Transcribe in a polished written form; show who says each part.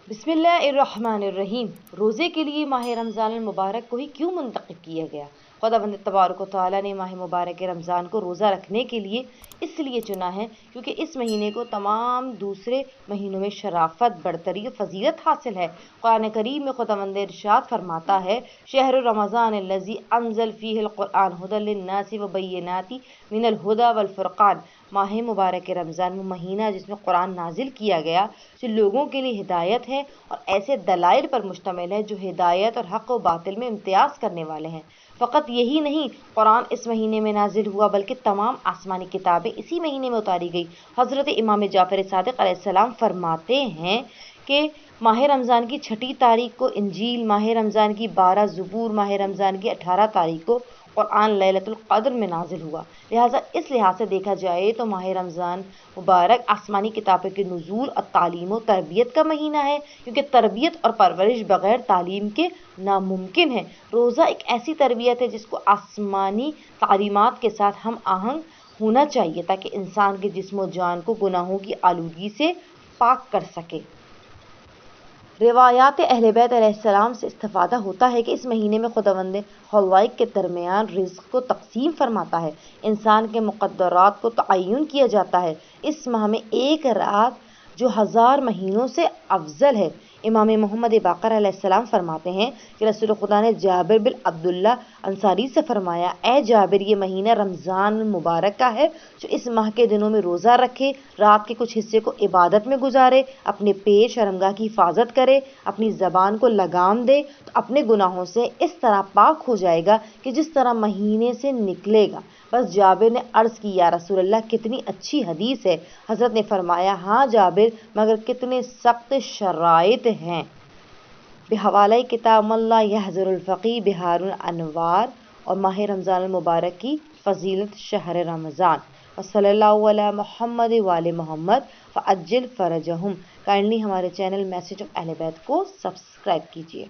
Speaker 1: बिस्मिल्लाहिर्रहमानिर्रहीम। रोज़े के लिए माह रमज़ान मुबारक को ही क्यों मुंतखब किया गया? खुदावंद तबारक व तआला ने माह मुबारक रमज़ान को रोज़ा रखने के लिए इसलिए चुना है क्योंकि इस महीने को तमाम दूसरे महीनों में शराफत, बरतरी और फजीलत हासिल है। कुरान करीम में खुदावंद इरशाद फरमाता है, शहर रमज़ान अल्लज़ी अनज़ल फ़ीहिल क़ुरआन हुदल लिन्नासि व बय्यिनाति मिनल हुदा वल फ़ुरक़ान। माह मुबारक रमज़ान वो महीना जिसमें कुरान नाजिल किया गया, जो लोगों के लिए हिदायत है और ऐसे दलाइल पर मुश्तमिल है जो हिदायत और हक़ व बातिल में इम्तियाज़ करने वाले हैं। फ़कत यही नहीं, कुरान इस महीने में नाजिल हुआ बल्कि तमाम आसमानी किताबें इसी महीने में उतारी गई। हज़रत इमाम जाफ़र सादिक़ अलैहिस्सलाम फरमाते हैं कि माह रमज़ान की 6 तारीख को इंजील, माह रमज़ान की 12 ज़बूर, माह रमज़ान की 18 तारीख को कुरान लैलतुल क़द्र में नाजिल हुआ। लिहाजा इस लिहाज से देखा जाए तो माह रमज़ान मुबारक आसमानी किताबों के नुज़ूल और तालीम और तरबियत का महीना है, क्योंकि तरबियत और परवरिश बग़ैर तालीम के नामुमकिन है। रोज़ा एक ऐसी तरबियत है जिसको आसमानी तालीमात के साथ हम आहंग होना चाहिए ताकि इंसान के जिस्म और जान को गुनाहों की आलूगी से पाक कर सके। रिवायात अहले बैत अलैहिस्सलाम से इस्तिफ़ादा होता है कि इस महीने में खुदावंद खलाइक के दरमियान रिज़्क़ को तक़सीम फरमाता है, इंसान के मुक़द्दरात को तअय्युन किया जाता है। इस माह में एक रात जो 1000 महीनों से अफजल है। इमाम मोहम्मद बाक़र अलैहिस्सलाम फरमाते हैं कि रसूल खुदा ने जाबिर बिन अब्दुल्ला अंसारी से फरमाया, ए जाबिर, ये महीना रमज़ान मुबारक का है, जो इस माह के दिनों में रोज़ा रखे, रात के कुछ हिस्से को इबादत में गुजारे, अपने पेट शर्मगाह की हिफाजत करे, अपनी ज़बान को लगाम दे, तो अपने गुनाहों से इस तरह पाक हो जाएगा कि जिस तरह महीने से निकलेगा। बस जाबिर ने अर्ज़ की, या रसूल अल्लाह, कितनी अच्छी हदीस है। हज़रत ने फरमाया, हाँ जाबिर, मगर कितने सख्त शराइत हैं। बेहवाला किताब मल्ला यहज़ुरुल फ़क़ीह बिहारुल अनवार और माह रमज़ान मुबारक की फ़जीलत शहर रमज़ान। वसल्लल्लाहु अला मुहम्मद व आले मुहम्मद फ़अज्जिल फ़रजहुम। काइंडली हमारे चैनल मैसेज ऑफ अहले बैत को सब्सक्राइब कीजिए।